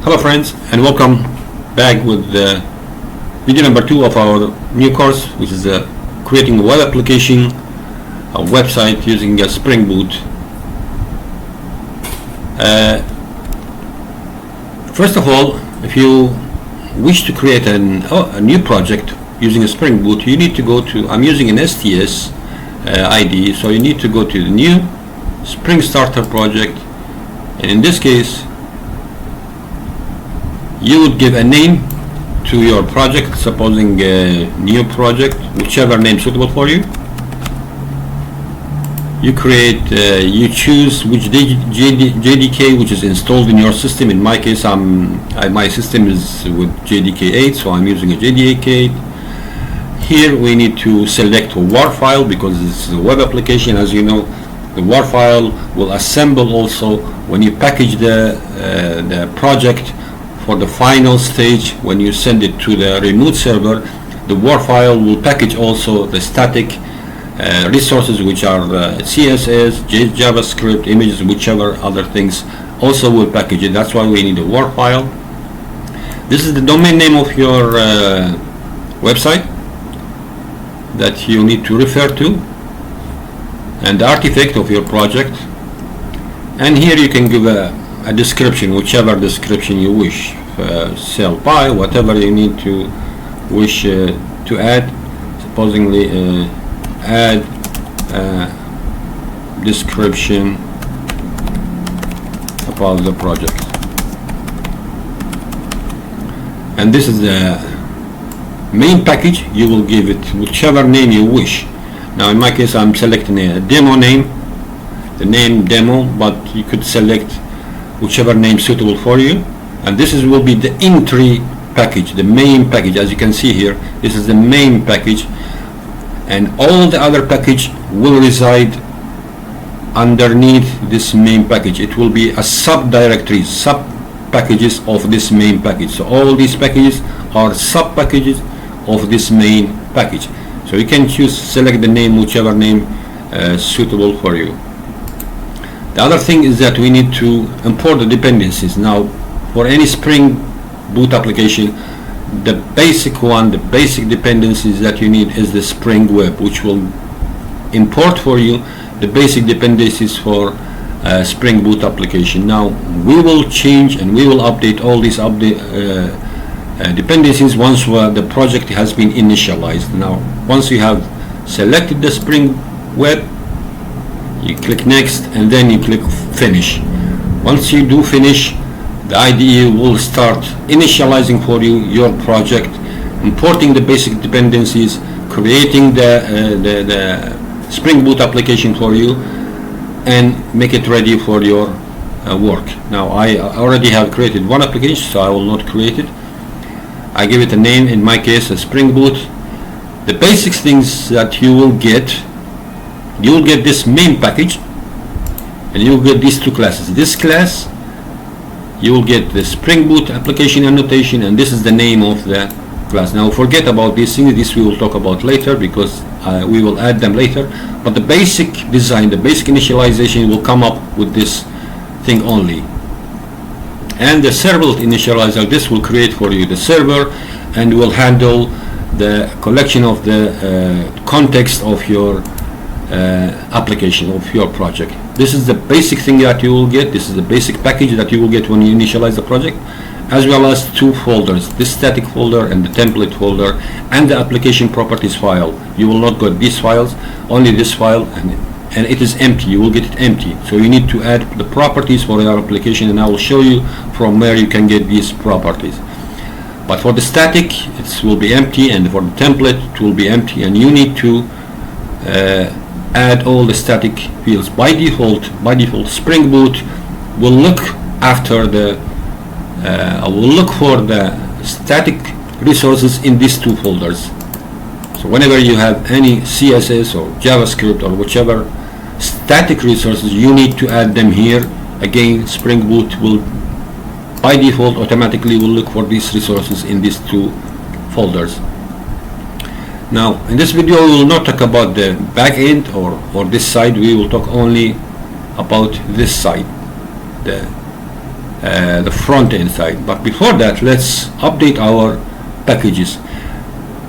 Hello friends, and welcome back with video number 2 of our new course, which is creating a web application, a website using a Spring Boot. First of all, if you wish to create a new project using a Spring Boot, you need to go to, I'm using an STS ID, so you need to go to the new Spring Starter project, and in this case you would give a name to your project, supposing a new project, whichever name suitable for you. You create, you choose which JDK which is installed in your system. In my case, my system is with JDK 8, so I'm using a JDK 8. Here we need to select a WAR file because it's a web application. As you know, the WAR file will assemble also when you package the project for the final stage. When you send it to the remote server, the WAR file will package also the static resources, which are CSS, JavaScript, images, whichever other things also will package it. That's why we need a WAR file. This is the domain name of your website that you need to refer to, and the artifact of your project. And here you can give a description, whichever description you wish, sell by, whatever you need to wish to add. Supposedly add description about the project, and this is the main package. You will give it whichever name you wish. Now in my case, I'm selecting a demo name, the name demo, but you could select whichever name suitable for you. And this will be the entry package, the main package. As you can see here, this is the main package, and all the other package will reside underneath this main package. It will be a subdirectory, sub packages of this main package. So all these packages are sub packages of this main package. So you can choose, select the name, whichever name suitable for you. The other thing is that we need to import the dependencies. Now, for any Spring Boot application, the basic one, the basic dependencies that you need is the Spring Web, which will import for you the basic dependencies for Spring Boot application. Now, we will change and we will update all these dependencies once the project has been initialized. Now, once you have selected the Spring Web, you click next and then you click finish. Once you do finish, the IDE will start initializing for you your project, importing the basic dependencies, creating the Spring Boot application for you, and make it ready for your work. Now I already have created one application, so I will not create it. I give it a name, in my case a Spring Boot. The basic things that you will get this main package, and you will get these two classes. This class, you will get the Spring Boot application annotation, and this is the name of the class. Now forget about these things, this we will talk about later, because we will add them later. But the basic design, the basic initialization will come up with this thing only. And the servlet initializer, this will create for you the server and will handle the collection of the context of your application, of your project. This is the basic thing that you will get. This is the basic package that you will get when you initialize the project, as well as two folders, this static folder and the template folder, and the application properties file. You will not get these files, only this file, and it is empty. You will get it empty, so you need to add the properties for your application, and I will show you from where you can get these properties. But for the static, it will be empty, and for the template, it will be empty, and you need to add all the static fields. By default, Spring Boot will look after the will look for the static resources in these two folders. So whenever you have any CSS or JavaScript or whichever static resources, you need to add them here. Again, Spring Boot will by default automatically will look for these resources in these two folders. Now in this video we will not talk about the back end or this side. We will talk only about this side, the the front end side. But before that, let's update our packages.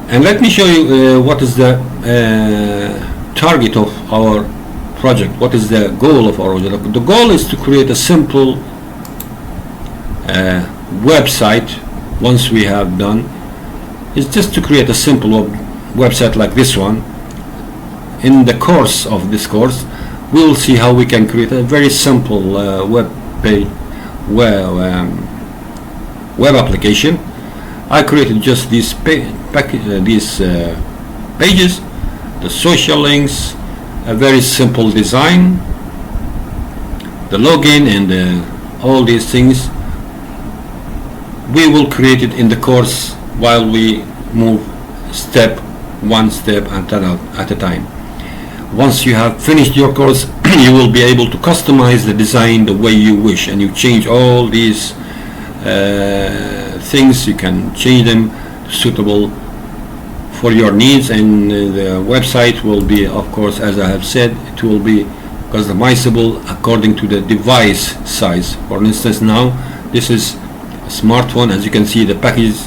And let me show you what is the target of our project. What is the goal of our project? The goal is to create a simple website. Once we have done, it's just to create a simple website like this one. In the course of this course, we will see how we can create a very simple web application. I created just these pages, the social links, a very simple design, the login, and all these things. We will create it in the course while we move one step at a time. Once you have finished your course, you will be able to customize the design the way you wish, and you change all these things. You can change them suitable for your needs, and the website will be, of course, as I have said, it will be customizable according to the device size. For instance, now this is a smartphone. As you can see, the package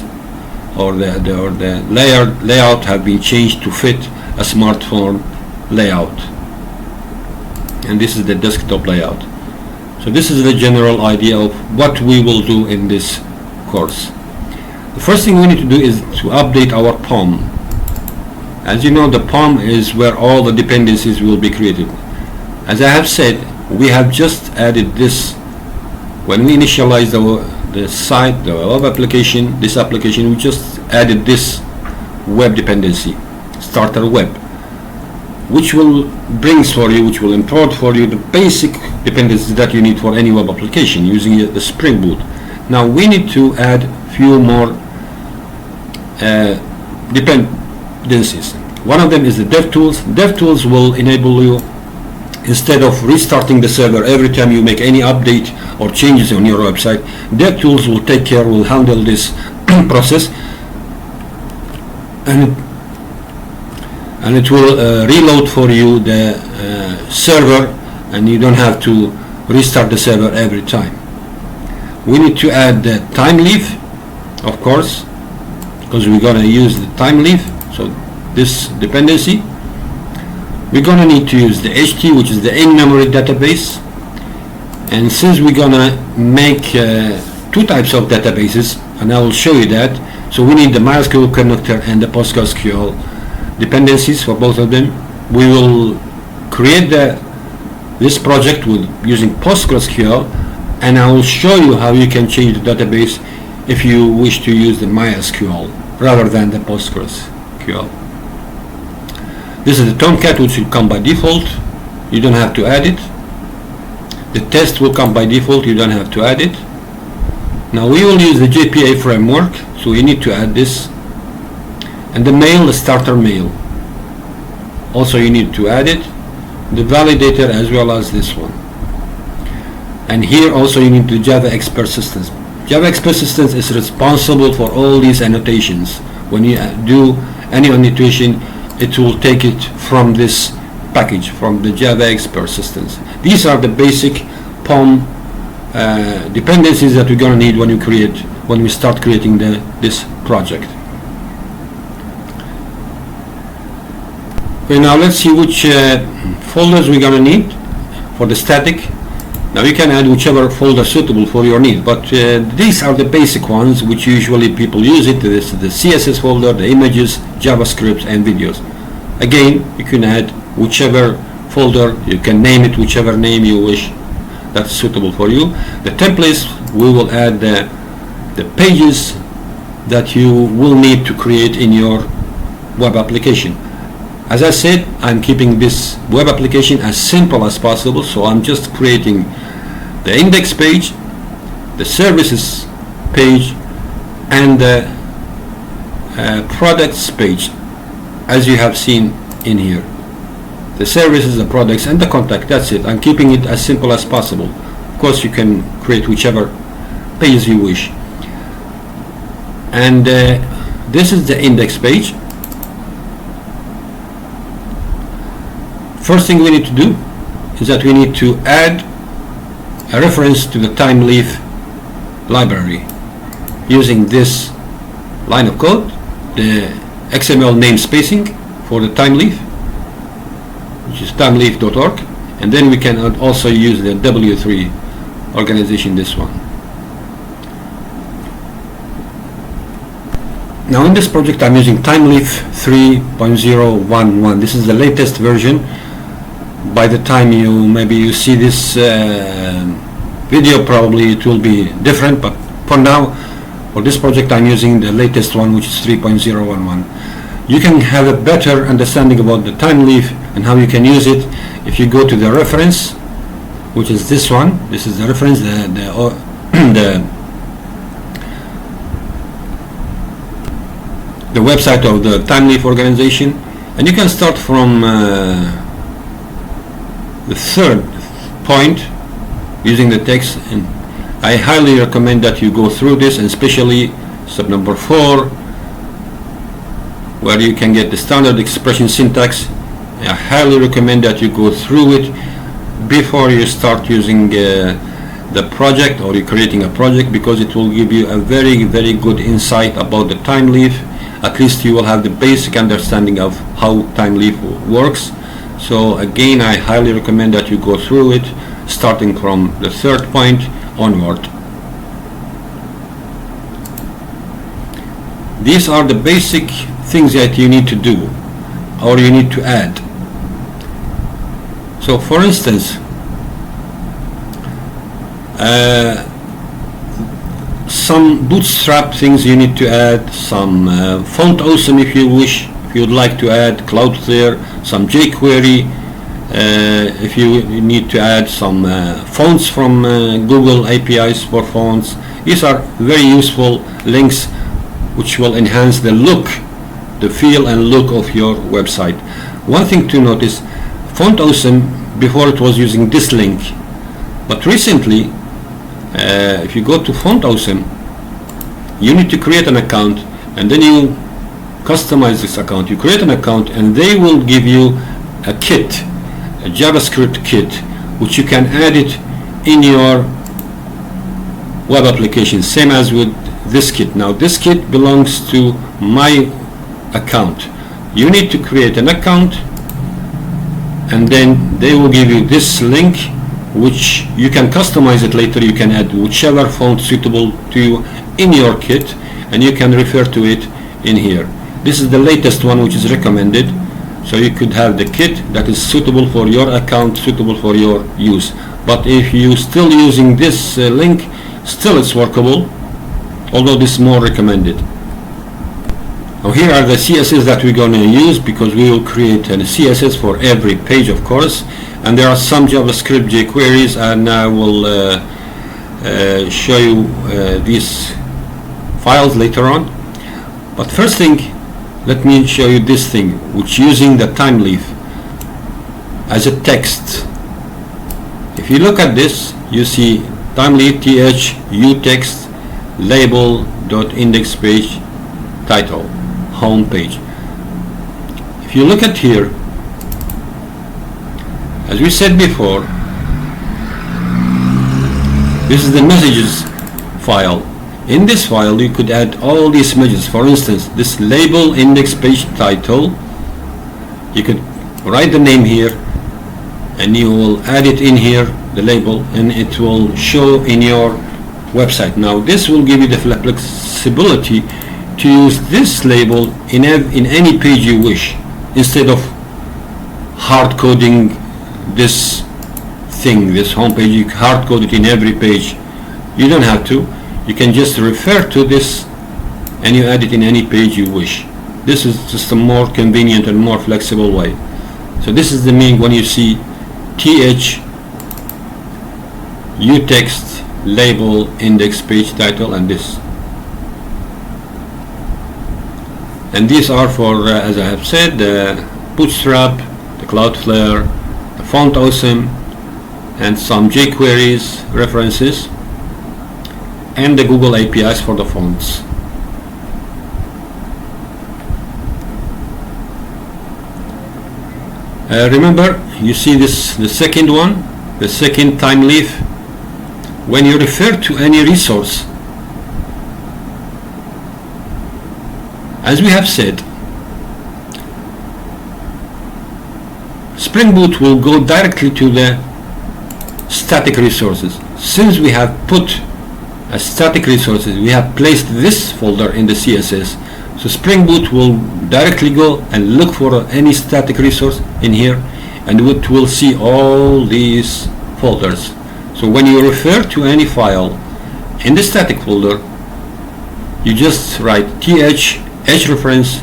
or the layout have been changed to fit a smartphone layout, and this is the desktop layout. So this is the general idea of what we will do in this course. The first thing we need to do is to update our Pom. As you know, the Pom is where all the dependencies will be created. As I have said, we have just added this when we initialize the site, the web application, this application. We just added this web dependency, starter web, which will which will import for you the basic dependencies that you need for any web application using the Spring Boot. Now we need to add few more dependencies. One of them is the DevTools. DevTools will enable you, instead of restarting the server every time you make any update or changes on your website, DevTools will handle this process, and it will reload for you the server, and you don't have to restart the server every time. We need to add the theymeleaf, of course, because we're going to use the theymeleaf. So this dependency, we're going to need to use the HT, which is the in-memory database. And since we're going to make two types of databases, and I will show you that, so we need the MySQL connector and the PostgreSQL dependencies for both of them. We will create this project using PostgreSQL, and I will show you how you can change the database if you wish to use the MySQL rather than the PostgreSQL. This is the Tomcat, which will come by default. You don't have to add it. The test will come by default. You don't have to add it. Now we will use the JPA framework, so we need to add this. And the mail, the starter mail, also you need to add it. The validator as well as this one. And here also you need the Java X persistence. Java X persistence is responsible for all these annotations. When you do any annotation, it will take it from this package, from the Java X persistence. These are the basic Pom dependencies that we're going to need when we start creating this project. Okay, now let's see which folders we're going to need for the static. Now you can add whichever folder suitable for your need, but these are the basic ones which usually people use it. This is the CSS folder, the images, JavaScript, and videos. Again, you can add whichever folder, you can name it whichever name you wish that's suitable for you. The templates, we will add the pages that you will need to create in your web application. As I said, I'm keeping this web application as simple as possible, so I'm just creating the index page, the services page, and the products page, as you have seen in here. The services, the products, and the contact, that's it. I'm keeping it as simple as possible. Of course, you can create whichever page you wish. And this is the index page. First thing we need to do is that we need to add a reference to the theymeleaf library using this line of code, the XML namespacing for the TimeLeaf, which is timeleaf.org, and then we can also use the W3 organization, this one. Now in this project I'm using TimeLeaf 3.011. This is the latest version. By the time you see this video, probably it will be different, but for now, for this project I'm using the latest one, which is 3.011. You can have a better understanding about the TimeLeaf and how you can use it if you go to the reference, which is this one. This is the reference, the website of the TimeLeaf organization, and you can start from the third point using the text. And I highly recommend that you go through this, and especially step number 4, where you can get the standard expression syntax. I highly recommend that you go through it before you start using the project, or you're creating a project, because it will give you a very, very good insight about the TimeLeaf. At least you will have the basic understanding of how TimeLeaf works. So again, I highly recommend that you go through it, starting from the third point onward. These are the basic things that you need to do, or you need to add. So for instance, some bootstrap things you need to add, some font awesome if you wish, if you would like to add Cloudflare, some jQuery, if you need to add some fonts from Google APIs for fonts. These are very useful links which will enhance the look, the feel and look of your website. One thing to notice, Font Awesome, before it was using this link, but recently if you go to Font Awesome, you need to create an account, and then you customize this account. You create an account and they will give you a kit, a JavaScript kit, which you can add it in your web application, same as with this kit. Now this kit belongs to my account. You need to create an account, and then they will give you this link, which you can customize it later. You can add whichever font suitable to you in your kit, and you can refer to it in here. This is the latest one which is recommended, so you could have the kit that is suitable for your account, suitable for your use. But if you still using this link, still it's workable, although this is more recommended. Now here are the CSS that we're going to use, because we will create a CSS for every page, of course, and there are some JavaScript jQueries, and I will show you these files later on. But first thing, let me show you this thing, which using the TimeLeaf as a text. If you look at this, you see TimeLeaf TH utext label.index page title home page. If you look at here, as we said before, this is the messages file. In this file you could add all these messages. For instance, this label index page title, you could write the name here and you will add it in here, the label, and it will show in your website. Now this will give you the flexibility to use this label in any page you wish, instead of hard coding this thing, this home page. You hard code it in every page. You don't have to. You can just refer to this and you add it in any page you wish. This is just a more convenient and more flexible way. So this is the meaning when you see th utext label index page title and this. And these are for, as I have said, the Bootstrap, the Cloudflare, the Font Awesome, and some jQuery's references, and the Google APIs for the fonts. Remember, you see this, the second one, the second TimeLeaf. When you refer to any resource as we have said, Spring Boot will go directly to the static resources. Since we have put a static resources, we have placed this folder in the CSS, so Spring Boot will directly go and look for any static resource in here, and it will see all these folders. So when you refer to any file in the static folder, you just write th/reference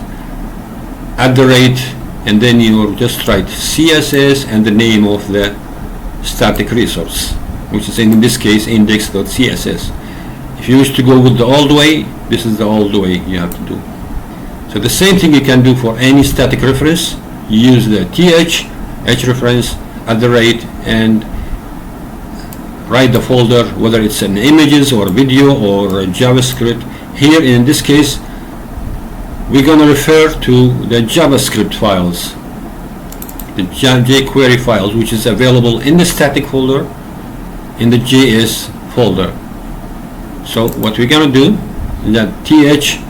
@ and then you just write CSS and the name of the static resource, which is in this case index.css. If you wish to go with the old way, this is the old way you have to do. So the same thing you can do for any static reference. You use the th/reference @ and write the folder, whether it's an images or video or JavaScript. Here in this case, we're going to refer to the JavaScript files, the jQuery files, which is available in the static folder, in the JS folder. So what we're going to do is that th/src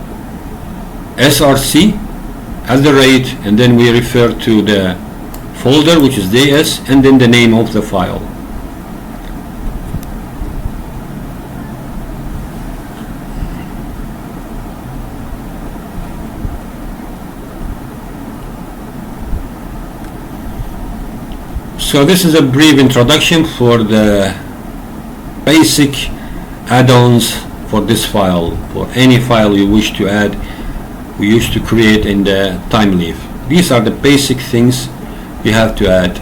@ and then we refer to the folder, which is JS, and then the name of the file. So this is a brief introduction for the basic add-ons for this file, for any file you wish to add, we used to create in the ThymeLeaf. These are the basic things you have to add.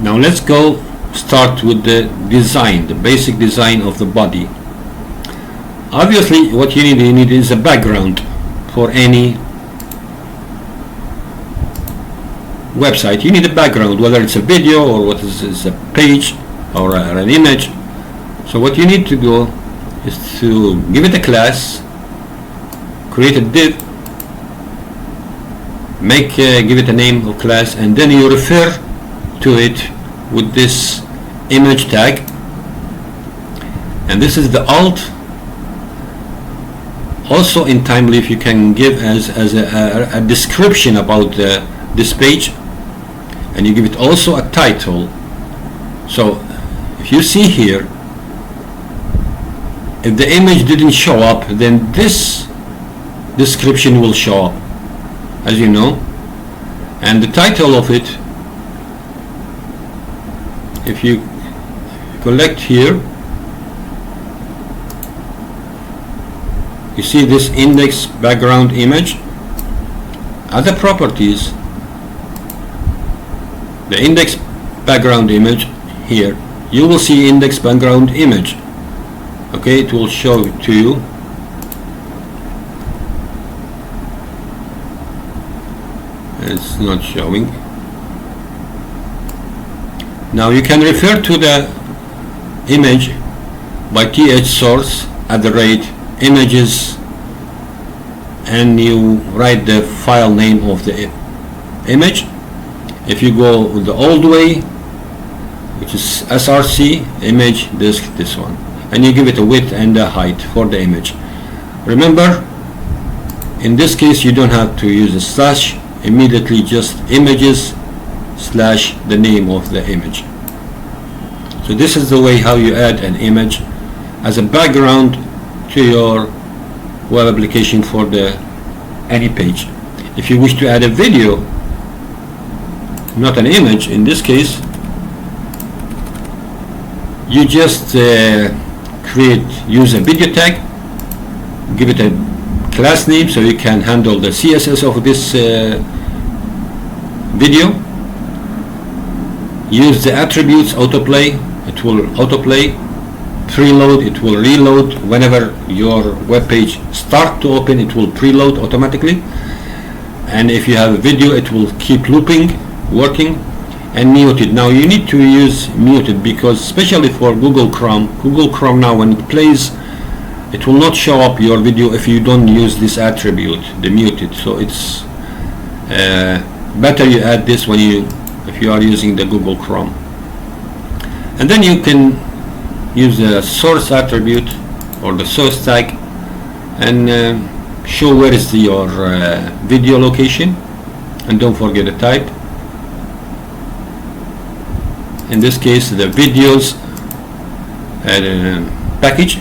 Now let's go start with the design, the basic design of the body. Obviously what you need is a background for any website. You need a background, whether it's a video or what is a page or an image. So what you need to do is to give it a class, create a div, give it a name of class, and then you refer to it with this image tag, and this is the alt. Also in ThymeLeaf you can give as a description about this page, and you give it also a title. So if you see here, if the image didn't show up, then this description will show up, as you know. And the title of it, if you collect here, you see this index background image. Other properties, the index background image here, you will see index background image. Okay, it will show it to you. It's not showing. Now you can refer to the image by th/source @ images, and you write the file name of the image. If you go with the old way, which is src image disk, this one, and you give it a width and a height for the image. Remember, in this case you don't have to use a slash, immediately just images / the name of the image. So this is the way how you add an image as a background to your web application for any page. If you wish to add a video, not an image in this case, you just use a video tag, give it a class name so you can handle the CSS of this video. Use the attributes autoplay, it will autoplay. Preload, it will reload. Whenever your web page start to open, it will preload automatically. And if you have a video, it will keep looping, working. And muted. Now you need to use muted, because especially for Google Chrome now when it plays, it will not show up your video if you don't use this attribute, the muted. So it's better you add this if you are using the Google Chrome. And then you can use the source attribute or the source tag, and show where is your video location, and don't forget to type. In this case, the videos package,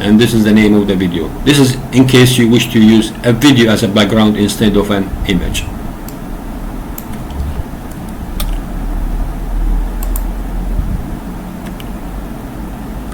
and this is the name of the video. This is in case you wish to use a video as a background instead of an image.